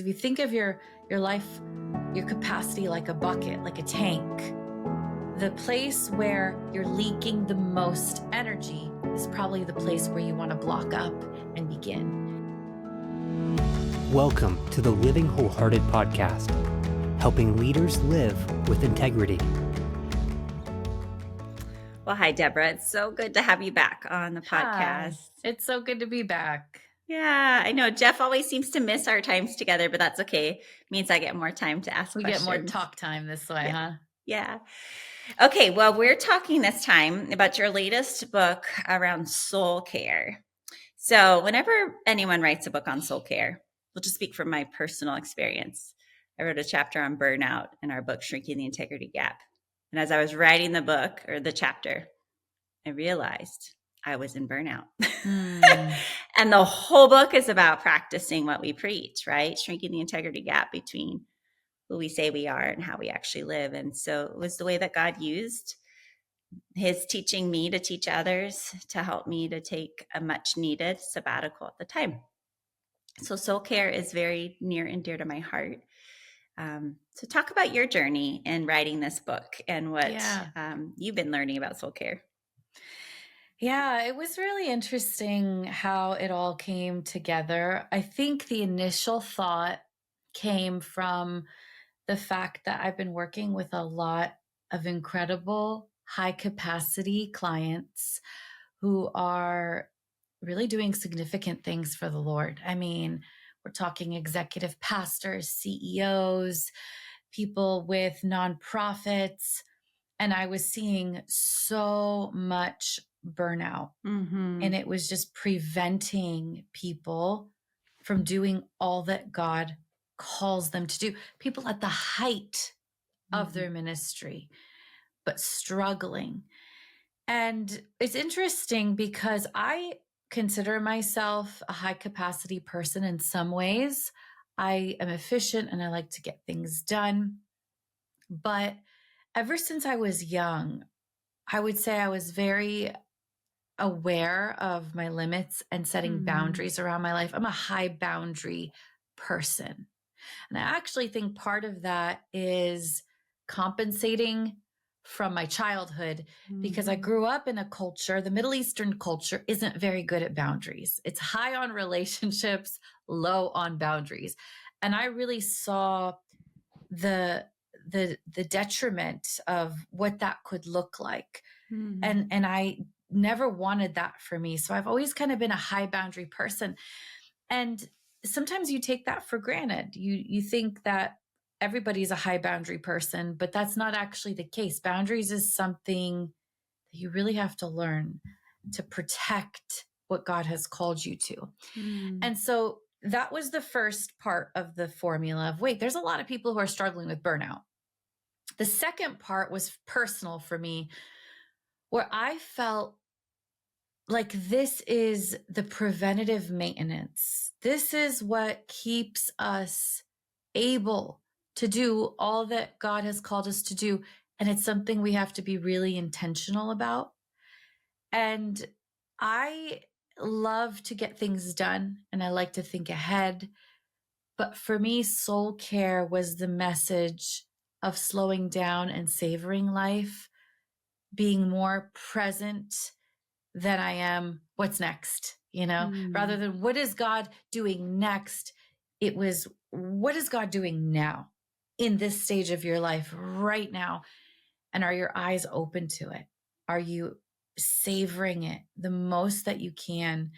if you think of your life, your capacity like a bucket, like a tank, the place where you're leaking the most energy is probably the place where you want to block up and begin. Welcome to the Living Wholehearted Podcast, helping leaders live with integrity. Well, hi, Debra. It's so good to have you back on the podcast. Hi. It's so good to be back. Yeah, I know Jeff always seems to miss our times together, but that's okay. It means I get more time to ask questions. We get more talk time this way, huh? Yeah. Okay, well, we're talking this time about your latest book around soul care. So whenever anyone writes a book on soul care, we'll just speak from my personal experience. I wrote a chapter on burnout in our book, Shrinking the Integrity Gap. And as I was writing the book or the chapter, I realized I was in burnout. And the whole book is about practicing what we preach, right? Shrinking the integrity gap between who we say we are and how we actually live. And so it was the way that God used his teaching me to teach others to help me to take a much needed sabbatical at the time. So soul care is very near and dear to my heart. So talk about your journey in writing this book and what you've been learning about soul care. Yeah, it was really interesting how it all came together. I think the initial thought came from the fact that I've been working with a lot of incredible high capacity clients who are really doing significant things for the Lord. I mean, we're talking executive pastors, CEOs, people with nonprofits, and I was seeing so much burnout. And it was just preventing people from doing all that God calls them to do. People at the height of their ministry, but struggling. And it's interesting because I consider myself a high capacity person in some ways. I am efficient and I like to get things done. But ever since I was young, I would say I was very aware of my limits and setting boundaries around my life. I'm a high boundary person. And I actually think part of that is compensating from my childhood because I grew up in a culture, the Middle Eastern culture isn't very good at boundaries. It's high on relationships, low on boundaries. And I really saw the detriment of what that could look like. And I never wanted that for me. So I've always kind of been a high boundary person. And sometimes you take that for granted. You think that everybody's a high boundary person, but that's not actually the case. Boundaries is something that you really have to learn to protect what God has called you to. And so that was the first part of the formula of, wait, there's a lot of people who are struggling with burnout. The second part was personal for me, where I felt like this is the preventative maintenance. This is what keeps us able to do all that God has called us to do. And it's something we have to be really intentional about. And I love to get things done and I like to think ahead. But for me, soul care was the message of slowing down and savoring life, being more present than I am what's next, rather than what is God doing next? It was, what is God doing now in this stage of your life right now? And are your eyes open to it? Are you savoring it the most that you can?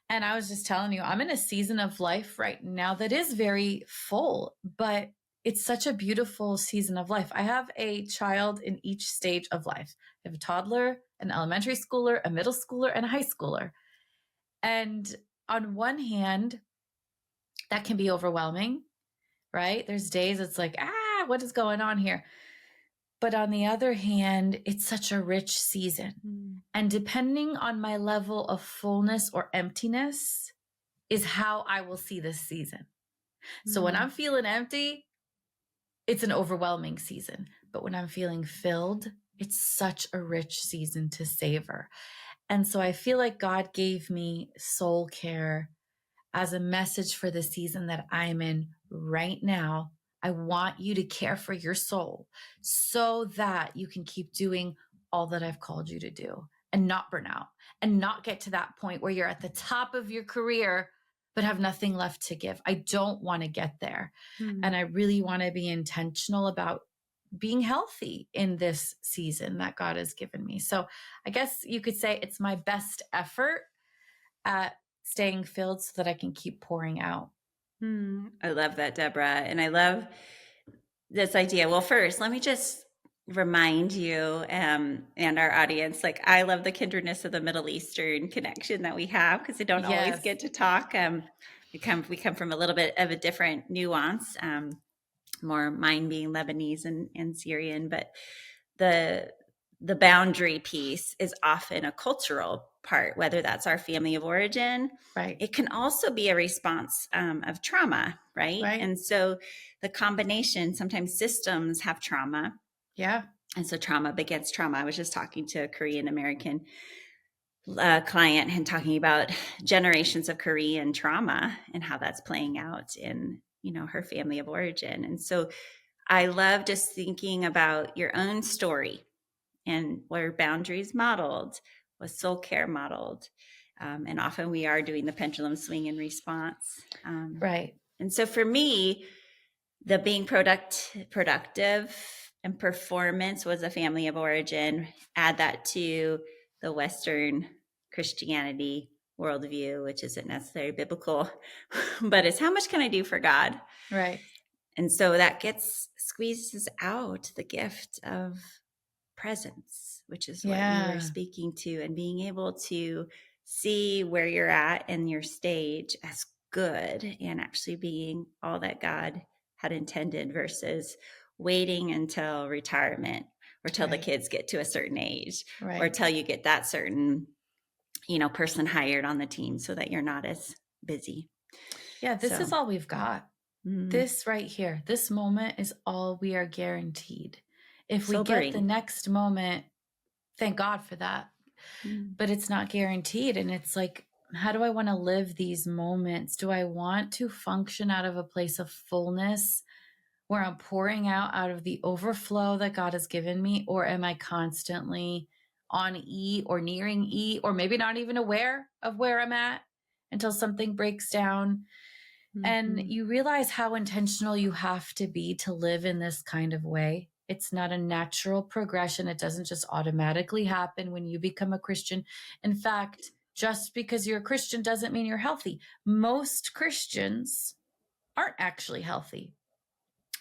And I was just telling you, I'm in a season of life right now that is very full, but it's such a beautiful season of life. I have a child in each stage of life. I have a toddler, an elementary schooler, a middle schooler, and a high schooler. And on one hand, that can be overwhelming, right? There's days it's like, what is going on here? But on the other hand, it's such a rich season. And depending on my level of fullness or emptiness is how I will see this season. So when I'm feeling empty, it's an overwhelming season. But when I'm feeling filled, it's such a rich season to savor. And so I feel like God gave me soul care as a message for the season that I'm in right now. I want you to care for your soul so that you can keep doing all that I've called you to do and not burn out and not get to that point where you're at the top of your career but have nothing left to give. I don't want to get there. And I really want to be intentional about being healthy in this season that God has given me. So I guess you could say it's my best effort at staying filled so that I can keep pouring out. I love that, Debra. And I love this idea. Well, first, let me just remind you and our audience, like, I love the kindredness of the Middle Eastern connection that we have, because I don't always Yes. get to talk. We come from a little bit of a different nuance, more mine being Lebanese and Syrian, but the boundary piece is often a cultural part, whether that's our family of origin. Right. It can also be a response of trauma, right? And so the combination, sometimes systems have trauma. Yeah. And so trauma begets trauma. I was just talking to a Korean American client and talking about generations of Korean trauma and how that's playing out in, her family of origin. And so I love just thinking about your own story and where boundaries modeled, was soul care modeled. And often we are doing the pendulum swing in response. Right. And so for me, the being productive and performance was a family of origin. Add that to the Western Christianity worldview, which isn't necessarily biblical, but it's how much can I do for God? Right. And so that squeezes out the gift of presence, which is what you were speaking to, and being able to see where you're at in your stage as good and actually being all that God had intended, versus waiting until retirement or till the kids get to a certain age, or till you get that certain, person hired on the team so that you're not as busy. Yeah, this is all we've got. This right here, this moment is all we are guaranteed. If we get the next moment, thank God for that. But it's not guaranteed. And it's like, how do I want to live these moments? Do I want to function out of a place of fullness where I'm pouring out of the overflow that God has given me? Or am I constantly on E or nearing E, or maybe not even aware of where I'm at until something breaks down? And you realize how intentional you have to be to live in this kind of way. It's not a natural progression. It doesn't just automatically happen when you become a Christian. In fact, just because you're a Christian doesn't mean you're healthy. Most Christians aren't actually healthy.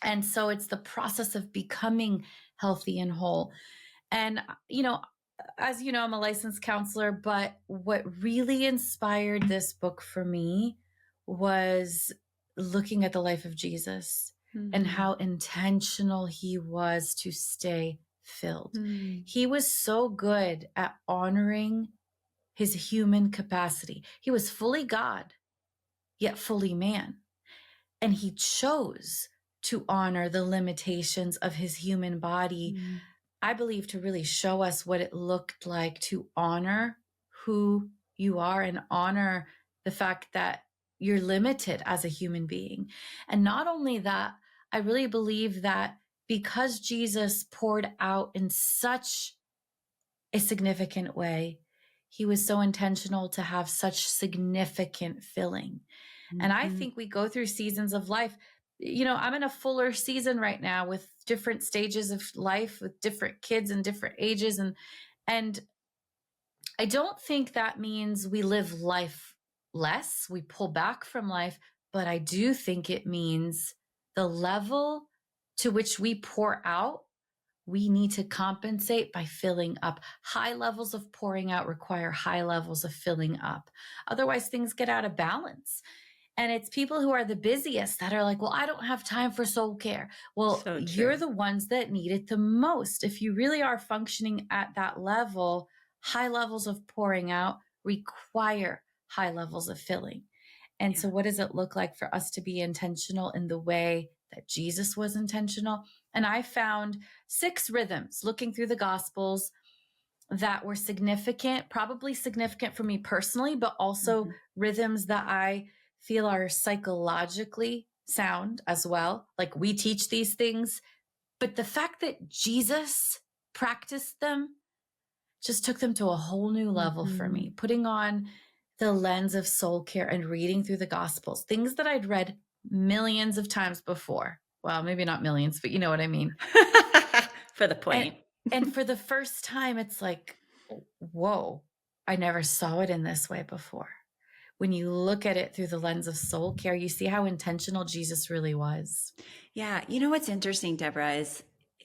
And so it's the process of becoming healthy and whole. And, as you know, I'm a licensed counselor, but what really inspired this book for me was looking at the life of Jesus and how intentional he was to stay filled. He was so good at honoring his human capacity. He was fully God, yet fully man. And he chose to honor the limitations of his human body, I believe, to really show us what it looked like to honor who you are and honor the fact that you're limited as a human being. And not only that, I really believe that because Jesus poured out in such a significant way, he was so intentional to have such significant filling. And I think we go through seasons of life. I'm in a fuller season right now with different stages of life, with different kids and different ages. And I don't think that means we live life less, we pull back from life, but I do think it means the level to which we pour out, we need to compensate by filling up. High levels of pouring out require high levels of filling up. Otherwise, things get out of balance. And it's people who are the busiest that are like, well, I don't have time for soul care. Well, you're the ones that need it the most. If you really are functioning at that level, high levels of pouring out require high levels of filling. And so what does it look like for us to be intentional in the way that Jesus was intentional? And I found 6 rhythms looking through the Gospels that were significant, probably significant for me personally, but also rhythms that I feel are psychologically sound as well. Like we teach these things, but the fact that Jesus practiced them just took them to a whole new level for me, putting on the lens of soul care and reading through the Gospels, things that I'd read millions of times before. Well, maybe not millions, but you know what I mean. For the point. And for the first time, it's like, whoa, I never saw it in this way before. When you look at it through the lens of soul care, you see how intentional Jesus really was. Yeah. You know what's interesting, Debra,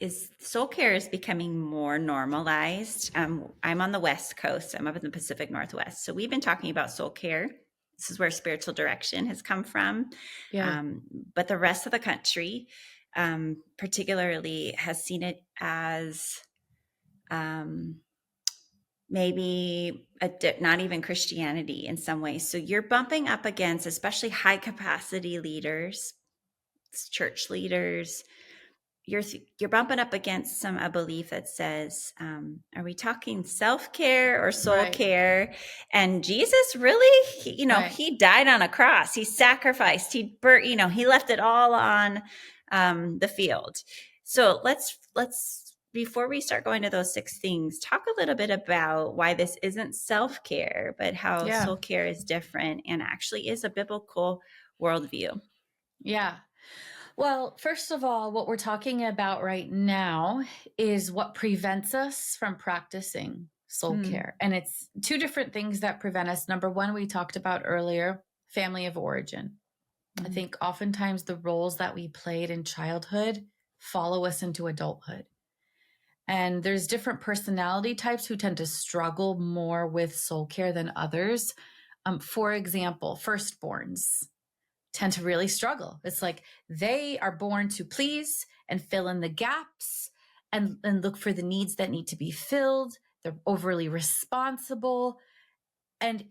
is soul care is becoming more normalized. I'm on the West Coast. I'm up in the Pacific Northwest. So we've been talking about soul care. This is where spiritual direction has come from. Yeah. But the rest of the country, particularly, has seen it as maybe not even Christianity in some ways. So you're bumping up against, especially high capacity leaders, church leaders, you're bumping up against a belief that says, are we talking self-care or soul care? And Jesus really, he died on a cross. He sacrificed. He left it all on the field. So let's before we start going to those 6 things, talk a little bit about why this isn't self-care, but how soul care is different and actually is a biblical worldview. Yeah. Well, first of all, what we're talking about right now is what prevents us from practicing soul care. And it's 2 different things that prevent us. Number one, we talked about earlier, family of origin. I think oftentimes the roles that we played in childhood follow us into adulthood. And there's different personality types who tend to struggle more with soul care than others. For example, firstborns tend to really struggle. It's like they are born to please and fill in the gaps and look for the needs that need to be filled. They're overly responsible and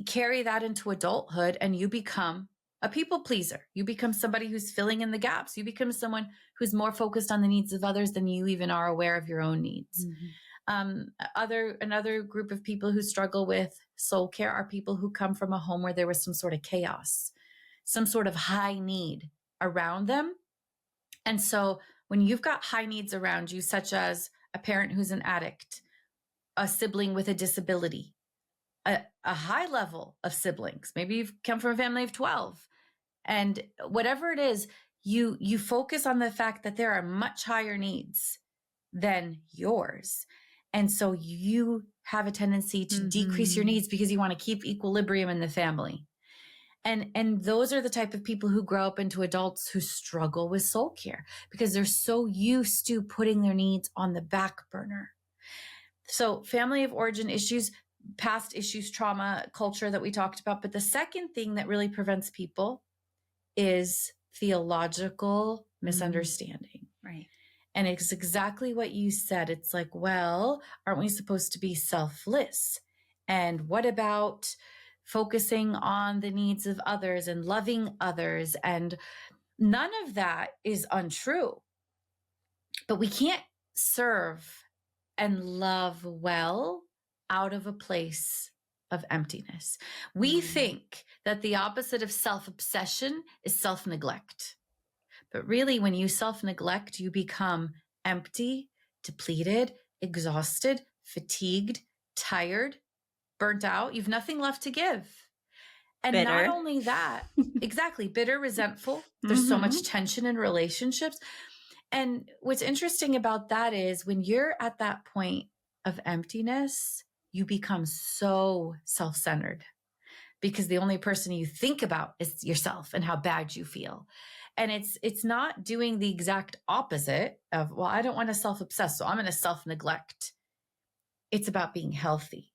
carry that into adulthood, and you become a people pleaser. You become somebody who's filling in the gaps. You become someone who's more focused on the needs of others than you even are aware of your own needs. Another group of people who struggle with soul care are people who come from a home where there was some sort of chaos, some sort of high need around them. And so when you've got high needs around you, such as a parent who's an addict, a sibling with a disability, a high level of siblings, maybe you've come from a family of 12, and whatever it is, you focus on the fact that there are much higher needs than yours. And so you have a tendency to decrease your needs because you want to keep equilibrium in the family. And those are the type of people who grow up into adults who struggle with soul care because they're so used to putting their needs on the back burner. So family of origin issues, past issues, trauma, culture that we talked about. But the second thing that really prevents people is theological misunderstanding. Right. And it's exactly what you said. It's like, well, aren't we supposed to be selfless? And what about focusing on the needs of others and loving others? And none of that is untrue. But we can't serve and love well out of a place of emptiness. We think that the opposite of self-obsession is self-neglect. But really, when you self-neglect, you become empty, depleted, exhausted, fatigued, tired, burnt out. You've nothing left to give. And bitter. Not only that, exactly, bitter, resentful. There's so much tension in relationships. And what's interesting about that is when you're at that point of emptiness, you become so self-centered because the only person you think about is yourself and how bad you feel. And it's not doing the exact opposite of, well, I don't want to self-obsess, so I'm going to self-neglect. It's about being healthy.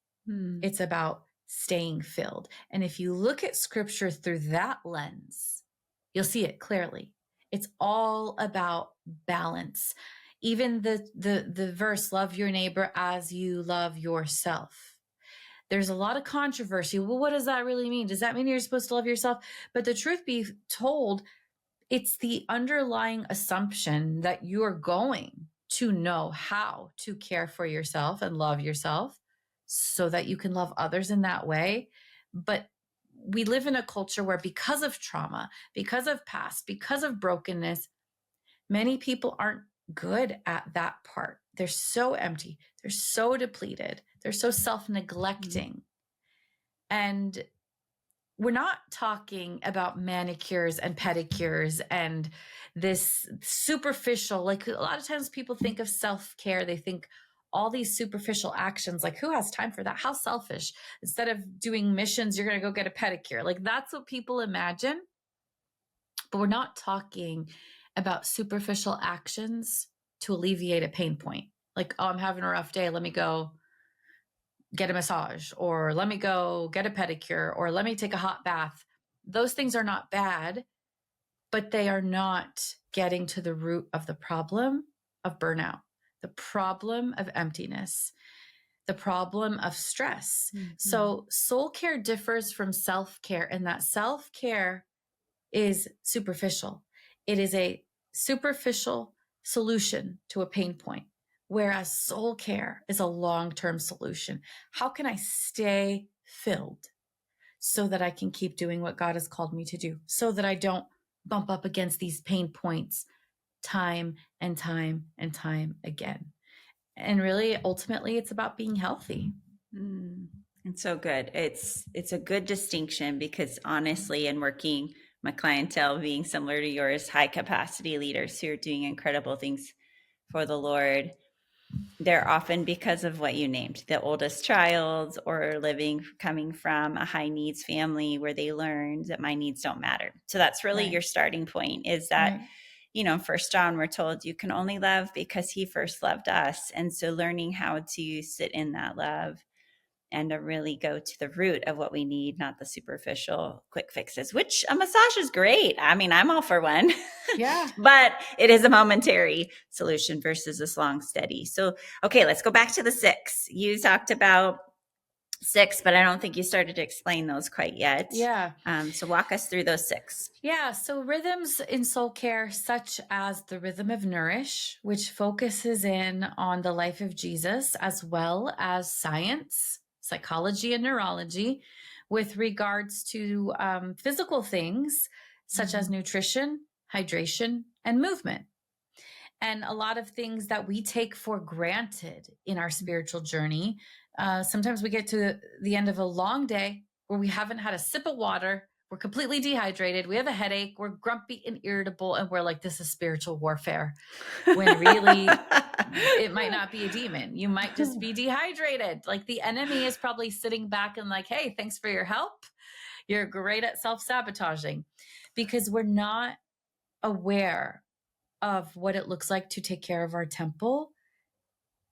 It's about staying filled. And if you look at scripture through that lens, you'll see it clearly. It's all about balance. Even the verse, love your neighbor as you love yourself. There's a lot of controversy. Well, what does that really mean? Does that mean you're supposed to love yourself? But the truth be told, it's the underlying assumption that you're going to know how to care for yourself and love yourself so that you can love others in that way. But we live in a culture where, because of trauma, because of past, because of brokenness, many people aren't good at that part. They're so empty. They're so depleted. They're so self-neglecting. And we're not talking about manicures and pedicures and this superficial, like a lot of times people think of self-care. They think all these superficial actions, like who has time for that? How selfish. Instead of doing missions, you're going to go get a pedicure. Like that's what people imagine. But we're not talking about superficial actions to alleviate a pain point. Like, oh, I'm having a rough day. Let me go get a massage, or let me go get a pedicure, or let me take a hot bath. Those things are not bad, but they are not getting to the root of the problem of burnout, the problem of emptiness, the problem of stress. So soul care differs from self-care in that self-care is superficial. It is a superficial solution to a pain point, whereas soul care is a long-term solution. How can I stay filled so that I can keep doing what God has called me to do, so that I don't bump up against these pain points time and time and time again? And really, ultimately, it's about being healthy. It's so good. It's a good distinction, because honestly, in working my clientele being similar to yours, high capacity leaders who are doing incredible things for the Lord, they're often, because of what you named, the oldest child, or coming from a high needs family where they learned that my needs don't matter. So that's really your starting point, is that, in 1 John, we're told you can only love because he first loved us. And so learning how to sit in that love and to really go to the root of what we need, not the superficial quick fixes, which a massage is great. I mean, I'm all for one. Yeah. But it is a momentary solution versus this long, steady. So, okay, let's go back to the 6. You talked about 6, but I don't think you started to explain those quite yet. Yeah. So walk us through those 6. Yeah. So rhythms in soul care, such as the rhythm of Nourish, which focuses in on the life of Jesus, as well as science, psychology, and neurology, with regards to physical things such as nutrition, hydration, and movement. And a lot of things that we take for granted in our spiritual journey. Sometimes we get to the end of a long day where we haven't had a sip of water. We're completely dehydrated. We have a headache. We're grumpy and irritable. And we're like, this is spiritual warfare. When really, it might not be a demon. You might just be dehydrated. Like the enemy is probably sitting back and like, hey, thanks for your help. You're great at self-sabotaging, because we're not aware of what it looks like to take care of our temple.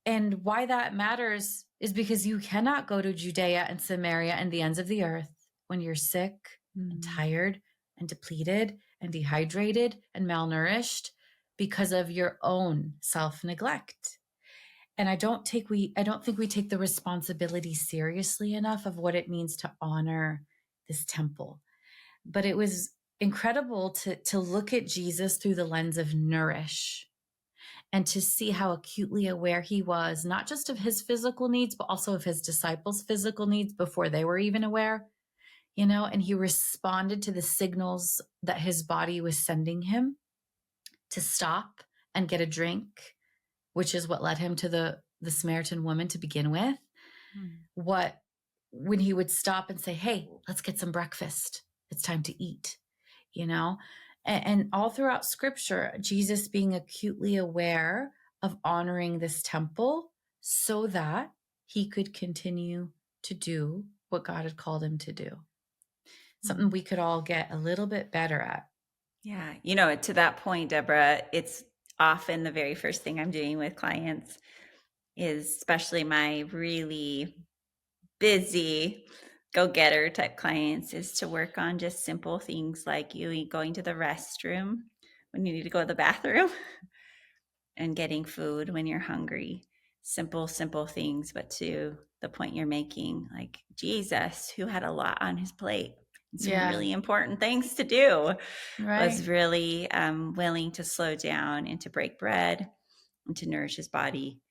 And why that matters is because you cannot go to Judea and Samaria and the ends of the earth when you're sick and tired and depleted and dehydrated and malnourished because of your own self-neglect. And I don't think we take the responsibility seriously enough of what it means to honor this temple. But it was incredible to look at Jesus through the lens of Nourish, and to see how acutely aware he was, not just of his physical needs, but also of his disciples' physical needs before they were even aware, and he responded to the signals that his body was sending him to stop and get a drink, which is what led him to the Samaritan woman to begin with. When he would stop and say, hey, let's get some breakfast. It's time to eat, and all throughout scripture, Jesus being acutely aware of honoring this temple so that he could continue to do what God had called him to do. Something we could all get a little bit better at. Yeah. To that point, Debra, it's often the very first thing I'm doing with clients, is especially my really busy go-getter type clients, is to work on just simple things like you going to the restroom when you need to go to the bathroom and getting food when you're hungry. Simple things, but to the point you're making, like Jesus, who had a lot on his plate and some really important things to do, was really willing to slow down and to break bread and to nourish his body.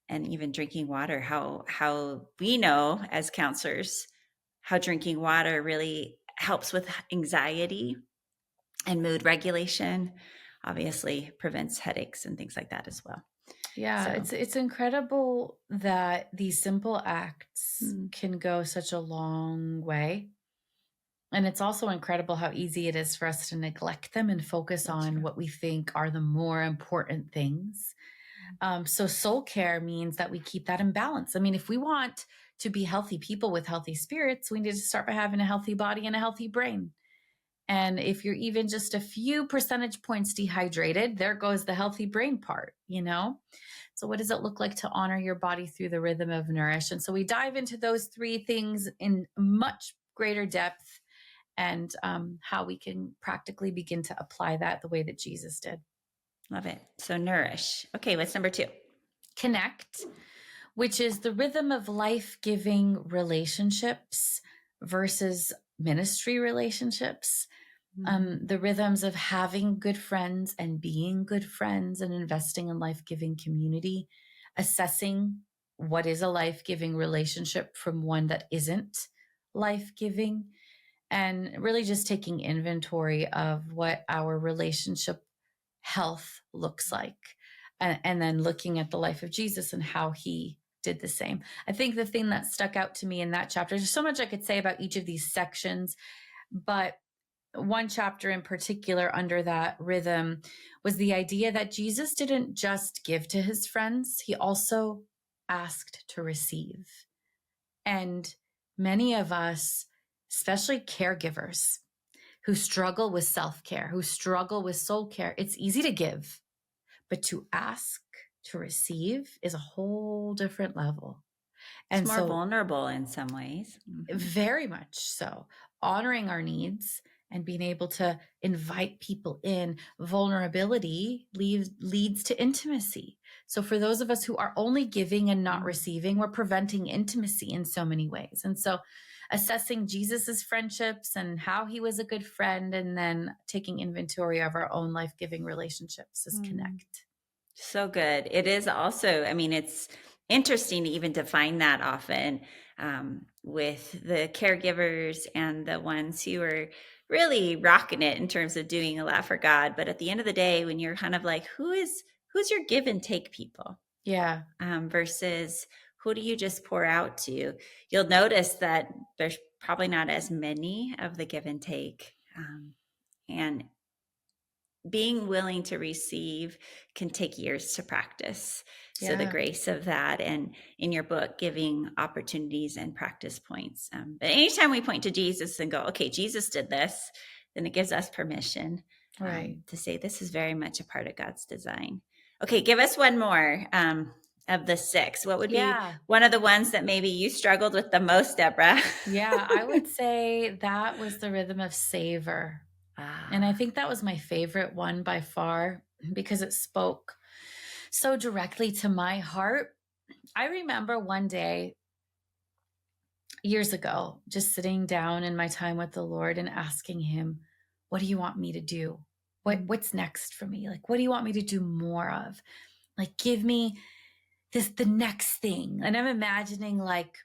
And even drinking water, how we know as counselors how drinking water really helps with anxiety and mood regulation. Obviously prevents headaches and things like that as well. Yeah, So it's incredible that these simple acts mm, can go such a long way. And it's also incredible how easy it is for us to neglect them and focus so on true. what we think are the more important things. So, soul care means that we keep that in balance. I mean, if we want to be healthy people with healthy spirits, we need to start by having a healthy body and a healthy brain. And if you're even just a few percentage points dehydrated, there goes the healthy brain part, you know? So, what does it look like to honor your body through the rhythm of Nourish? And so, we dive into those three things in much greater depth and how we can practically begin to apply that the way that Jesus did. Love it. So Nourish. Okay, what's number 2? Connect, which is the rhythm of life giving relationships versus ministry relationships. The rhythms of having good friends and being good friends and investing in life giving community, assessing what is a life giving relationship from one that isn't life giving, and really just taking inventory of what our relationship health looks like. And then looking at the life of Jesus and how he did the same. I think the thing that stuck out to me in that chapter, there's so much I could say about each of these sections, but one chapter in particular under that rhythm was the idea that Jesus didn't just give to his friends, he also asked to receive. And many of us, especially caregivers who struggle with self-care, who struggle with soul care, it's easy to give, but to ask to receive is a whole different level. It's And more so vulnerable in some ways. very much so. Honoring our needs and being able to invite people in. Vulnerability leads to intimacy. So, for those of us who are only giving and not receiving, we're preventing intimacy in so many ways. And so, assessing Jesus's friendships and how he was a good friend, and then taking inventory of our own life giving relationships is Connect. So good. It is also, I mean, it's interesting to even define that often with the caregivers and the ones who are really rocking it in terms of doing a lot for God. But at the end of the day, when you're kind of like, who's your give and take people Yeah. versus who do you just pour out to? You'll notice that there's probably not as many of the give and take. And being willing to receive can take years to practice. So the Yeah. grace of that, and in your book, giving opportunities and practice points. But anytime we point to Jesus and go, okay, Jesus did this, then it gives us permission Right. to say this is very much a part of God's design. Okay, give us one more of the 6. What would be Yeah. one of the ones that maybe you struggled with the most, Debra? Yeah. I would say that was the rhythm of Savor. And I think that was my favorite one by far because it spoke so directly to my heart. I remember one day years ago, just sitting down in my time with the Lord and asking him, what do you want me to do? What's next for me? Like, what do you want me to do more of? Like, give me the next thing. And I'm imagining like,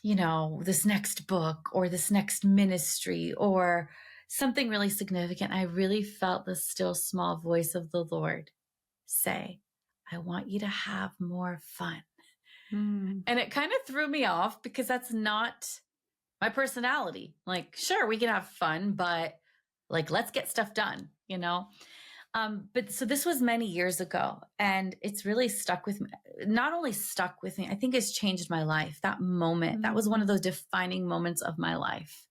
this next book or this next ministry or something really significant. I really felt the still small voice of the Lord say, I want you to have more fun. And it kind of threw me off because that's not my personality. Like, sure, we can have fun, but like, let's get stuff done, you know? But so this was many years ago, and it's really stuck with me. Not only stuck with me, I think it's changed my life. That moment, that was one of those defining moments of my life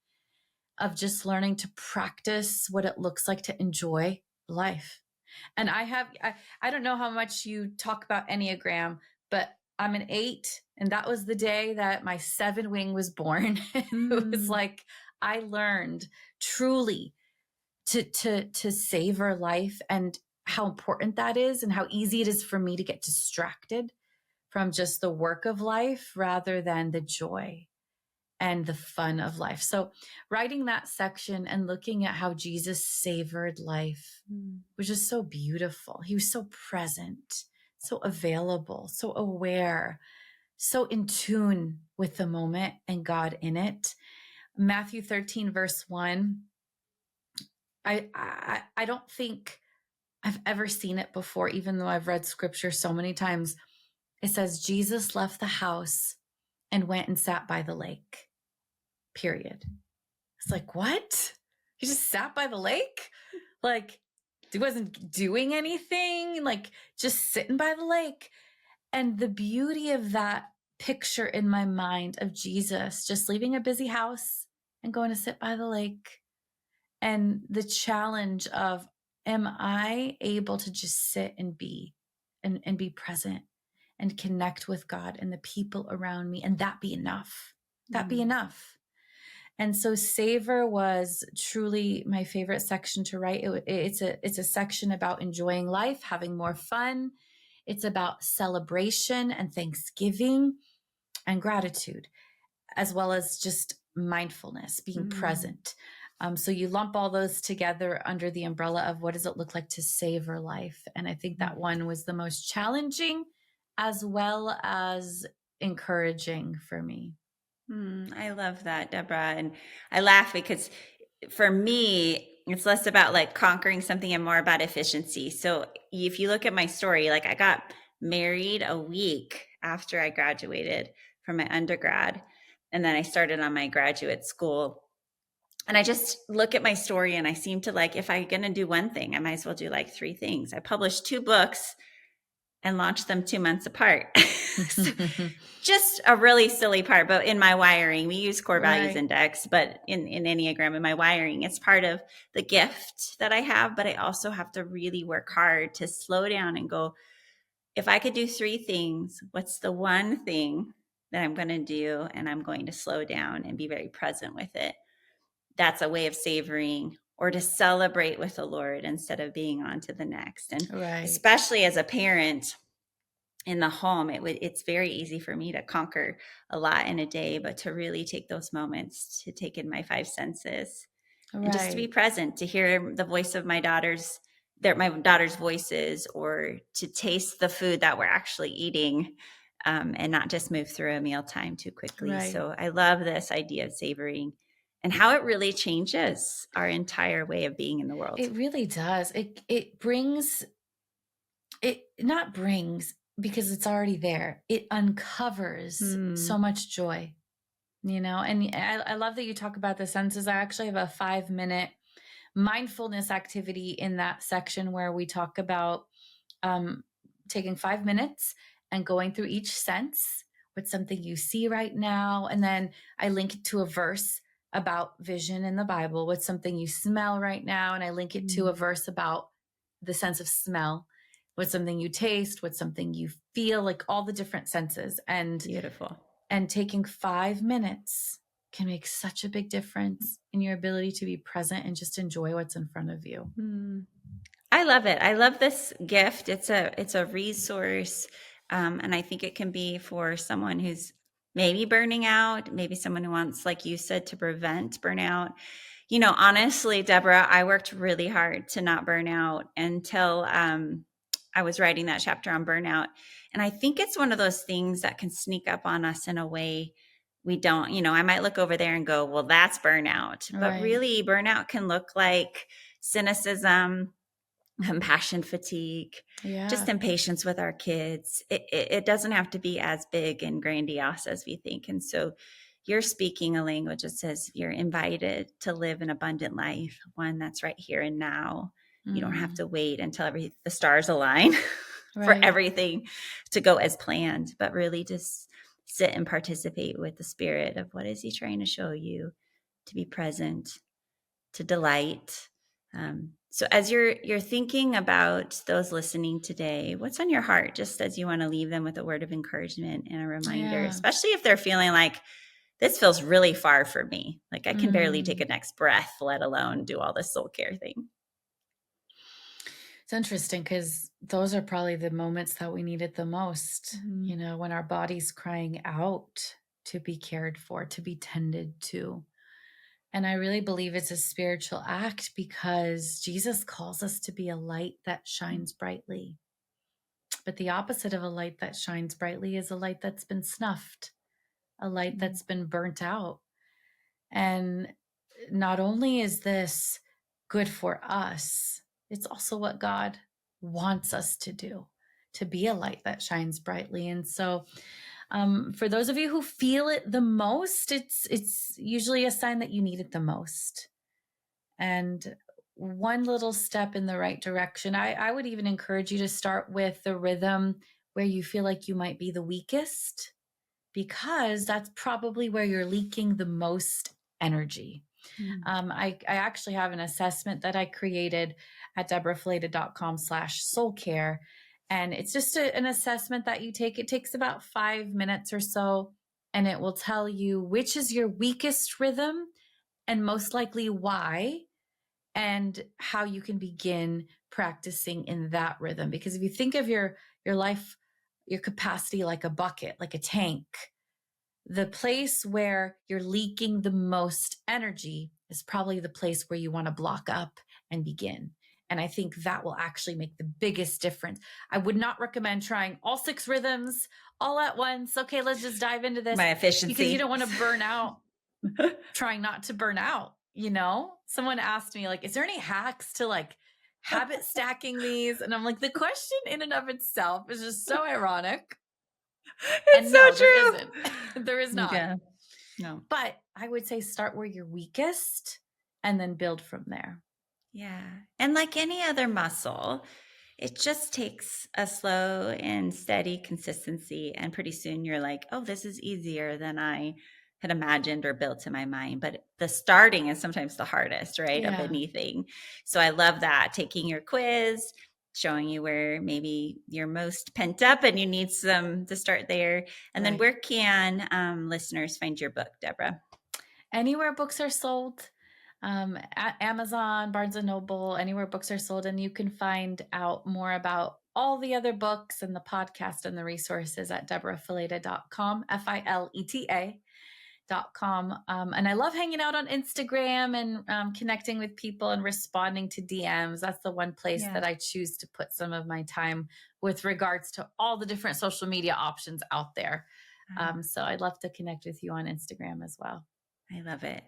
of just learning to practice what it looks like to enjoy life. And I don't know how much you talk about Enneagram, but I'm an 8, and that was the day that my 7 wing was born. It was like I learned truly to savor life and how important that is and how easy it is for me to get distracted from just the work of life rather than the joy and the fun of life. So writing that section and looking at how Jesus savored life was just so beautiful. He was so present, so available, so aware, so in tune with the moment and God in it. Matthew 13, verse 1. I don't think I've ever seen it before, even though I've read scripture so many times. It says, Jesus left the house and went and sat by the lake, period. It's like, what? He just sat by the lake? Like, he wasn't doing anything, like just sitting by the lake. And the beauty of that picture in my mind of Jesus just leaving a busy house and going to sit by the lake, and the challenge of, am I able to just sit and be and be present and connect with God and the people around me, and that be enough? That be enough. And so Savor was truly my favorite section to write. It's a section about enjoying life, having more fun. It's about celebration and thanksgiving and gratitude, as well as just mindfulness, being present. So you lump all those together under the umbrella of what does it look like to savor life? And I think that one was the most challenging as well as encouraging for me. I love that, Debra. And I laugh because for me, it's less about like conquering something and more about efficiency. So if you look at my story, like I got married a week after I graduated from my undergrad, and then I started on my graduate school. And I just look at my story and I seem to like, if I'm going to do one thing, I might as well do like 3 things. I published 2 books and launched them 2 months apart. So just a really silly part, but in my wiring, we use core values index, but in Enneagram, in my wiring, it's part of the gift that I have, but I also have to really work hard to slow down and go, if I could do 3 things, what's the one thing that I'm going to do? And I'm going to slow down and be very present with it. That's a way of savoring, or to celebrate with the Lord instead of being on to the next. And especially as a parent in the home, it's very easy for me to conquer a lot in a day, but to really take those moments to take in my 5 senses and just to be present, to hear the voice of my daughter's voices, or to taste the food that we're actually eating, and not just move through a mealtime too quickly. So I love this idea of savoring and how it really changes our entire way of being in the world. It really does. It brings, it not brings, because it's already there. It uncovers so much joy, and I love that you talk about the senses. I actually have a 5-minute mindfulness activity in that section where we talk about taking 5 minutes and going through each sense. What's something you see right now? And then I link it to a verse about vision in the Bible. What's something you smell right now? And I link it to a verse about the sense of smell. What's something you taste? What's something you feel? Like all the different senses. And beautiful. And taking 5 minutes can make such a big difference in your ability to be present and just enjoy what's in front of you. I love it. I love this gift. It's a resource. And I think it can be for someone who's maybe burning out, maybe someone who wants, like you said, to prevent burnout. Honestly, Debra, I worked really hard to not burn out until I was writing that chapter on burnout. And I think it's one of those things that can sneak up on us in a way we don't, I might look over there and go, well, that's burnout. But really, burnout can look like cynicism, compassion fatigue, just impatience with our kids. It doesn't have to be as big and grandiose as we think. And so you're speaking a language that says you're invited to live an abundant life, one that's right here and now. You don't have to wait until the stars align for everything to go as planned, but really just sit and participate with the Spirit of what is He trying to show you, to be present, to delight. So as you're thinking about those listening today, what's on your heart, just as you want to leave them with a word of encouragement and a reminder, especially if they're feeling like this feels really far for me, like I can barely take a next breath, let alone do all this soul care thing. It's interesting because those are probably the moments that we need it the most, when our body's crying out to be cared for, to be tended to. And I really believe it's a spiritual act because Jesus calls us to be a light that shines brightly. But the opposite of a light that shines brightly is a light that's been snuffed, a light that's been burnt out. And not only is this good for us, it's also what God wants us to do, to be a light that shines brightly. And so for those of you who feel it the most, it's usually a sign that you need it the most. And one little step in the right direction, I would even encourage you to start with the rhythm where you feel like you might be the weakest, because that's probably where you're leaking the most energy. I actually have an assessment that I created at debrafileta.com/soulcare. And it's just an assessment that you take. It takes about 5 minutes or so, and it will tell you which is your weakest rhythm and most likely why, and how you can begin practicing in that rhythm. Because if you think of your life, your capacity like a bucket, like a tank, the place where you're leaking the most energy is probably the place where you want to block up and begin. And I think that will actually make the biggest difference. I would not recommend trying all 6 rhythms all at once. Okay, let's just dive into this. My efficiency. Because you don't want to burn out trying not to burn out, Someone asked me, like, is there any hacks to like habit stacking these? And I'm like, the question in and of itself is just so ironic. It's so true. There isn't. There is not. Yeah. No. But I would say start where you're weakest and then build from there. Yeah. And like any other muscle, it just takes a slow and steady consistency. And pretty soon you're like, oh, this is easier than I had imagined or built in my mind. But the starting is sometimes the hardest, right? Yeah. Of anything. So I love that. Taking your quiz, showing you where maybe you're most pent up and you need some to start there. And then where can listeners find your book, Debra? Anywhere books are sold. At Amazon, Barnes & Noble, anywhere books are sold. And you can find out more about all the other books and the podcast and the resources at debrafileta.com, Fileta.com. And I love hanging out on Instagram and connecting with people and responding to DMs. That's the one place that I choose to put some of my time with regards to all the different social media options out there. So I'd love to connect with you on Instagram as well. I love it.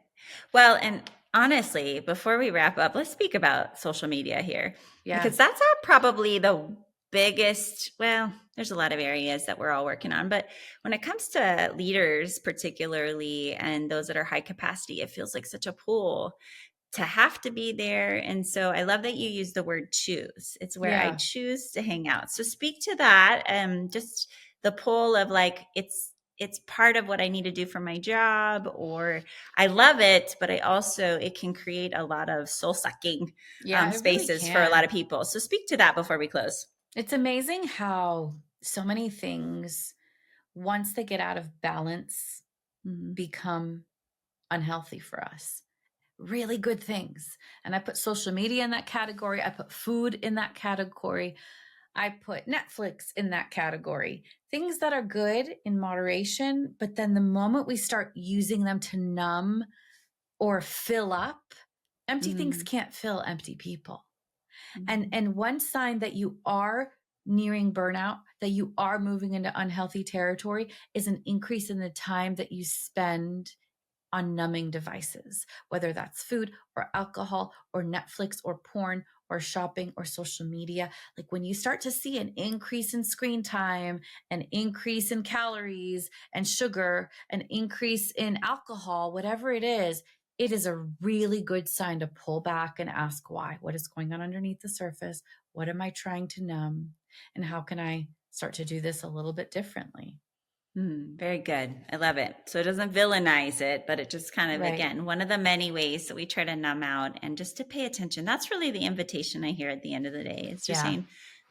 Well, and honestly, before we wrap up, let's speak about social media here. Yeah. Because that's probably the biggest, well, there's a lot of areas that we're all working on, but when it comes to leaders particularly, and those that are high capacity, it feels like such a pull to have to be there. And so I love that you use the word choose. It's where I choose to hang out. So speak to that, just the pull of like, it's part of what I need to do for my job, or I love it, but it can create a lot of soul sucking spaces for a lot of people. So speak to that before we close. It's amazing how so many things, once they get out of balance, become unhealthy for us. Really good things. And I put social media in that category. I put food in that category. I put Netflix in that category. Things that are good in moderation, but then the moment we start using them to numb or fill up, empty things can't fill empty people. And one sign that you are nearing burnout, that you are moving into unhealthy territory, is an increase in the time that you spend on numbing devices, whether that's food or alcohol or Netflix or porn or shopping or social media. Like when you start to see an increase in screen time, an increase in calories and sugar, an increase in alcohol, whatever it is a really good sign to pull back and ask why. What is going on underneath the surface? What am I trying to numb? And how can I start to do this a little bit differently? Very good. I love it. So it doesn't villainize it, but it just kind of, again, one of the many ways that we try to numb out and just to pay attention. That's really the invitation I hear at the end of the day. It's just saying,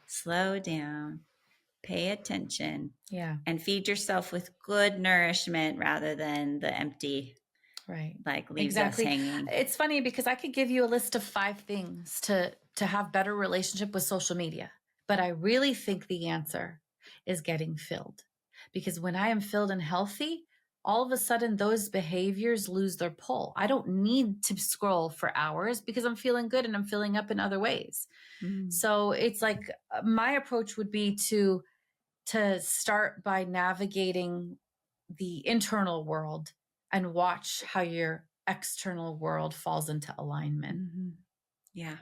slow down, pay attention, and feed yourself with good nourishment rather than the empty, like leaves us hanging. It's funny because I could give you a list of 5 things to have better relationship with social media, but I really think the answer is getting filled. Because when I am filled and healthy, all of a sudden those behaviors lose their pull. I don't need to scroll for hours because I'm feeling good and I'm filling up in other ways. So it's like my approach would be to start by navigating the internal world and watch how you're external world falls into alignment. Yeah.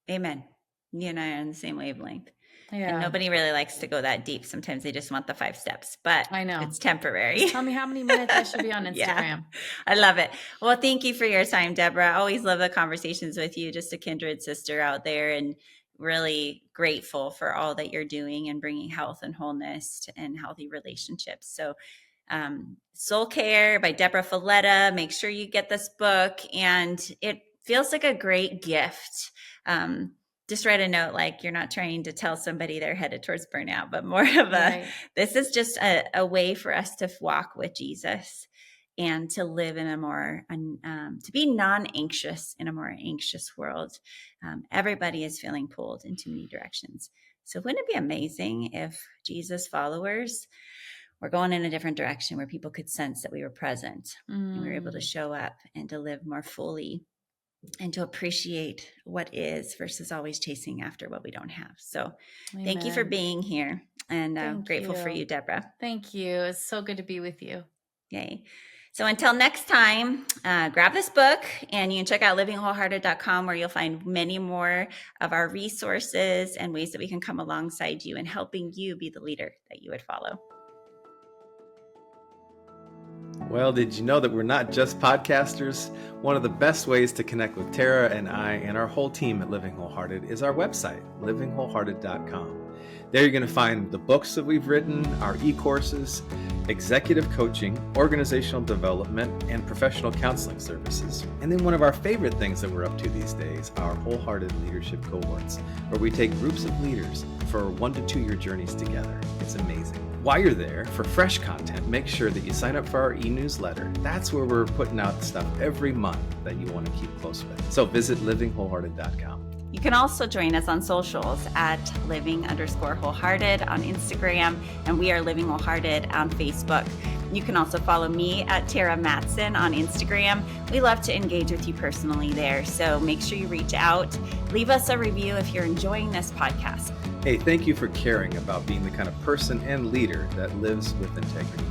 Amen. You and I are on the same wavelength. Yeah. And nobody really likes to go that deep. Sometimes they just want the 5 steps, but I know. it's temporary. Just tell me how many minutes I should be on Instagram. Yeah, I love it. Well, thank you for your time, Debra. I always love the conversations with you, just a kindred sister out there, and really grateful for all that you're doing and bringing health and wholeness and healthy relationships. So Soul Care by Debra Fileta. Make sure you get this book, and it feels like a great gift. Just write a note, like you're not trying to tell somebody they're headed towards burnout, but more of this is just a way for us to walk with Jesus and to live in a more, to be non-anxious in a more anxious world. Everybody is feeling pulled in too many directions. So wouldn't it be amazing if Jesus followers were going in a different direction where people could sense that we were present and we were able to show up and to live more fully and to appreciate what is versus always chasing after what we don't have. So Thank you for being here, and I'm grateful for you, Debra. Thank you. It's so good to be with you. Yay. So until next time, grab this book, and you can check out livingwholehearted.com, where you'll find many more of our resources and ways that we can come alongside you in helping you be the leader that you would follow. Well, did you know that we're not just podcasters? One of the best ways to connect with Tara and I and our whole team at Living Wholehearted is our website, livingwholehearted.com. There you're going to find the books that we've written, our e-courses, executive coaching, organizational development, and professional counseling services. And then one of our favorite things that we're up to these days, our Wholehearted Leadership Cohorts, where we take groups of leaders for 1 to 2 year journeys together. It's amazing. While you're there, for fresh content, make sure that you sign up for our e-newsletter. That's where we're putting out stuff every month that you want to keep close with. So visit livingwholehearted.com. You can also join us on socials at living_wholehearted on Instagram, and we are Living Wholehearted on Facebook. You can also follow me at Tara Matson on Instagram. We love to engage with you personally there, so make sure you reach out. Leave us a review if you're enjoying this podcast. Hey, thank you for caring about being the kind of person and leader that lives with integrity.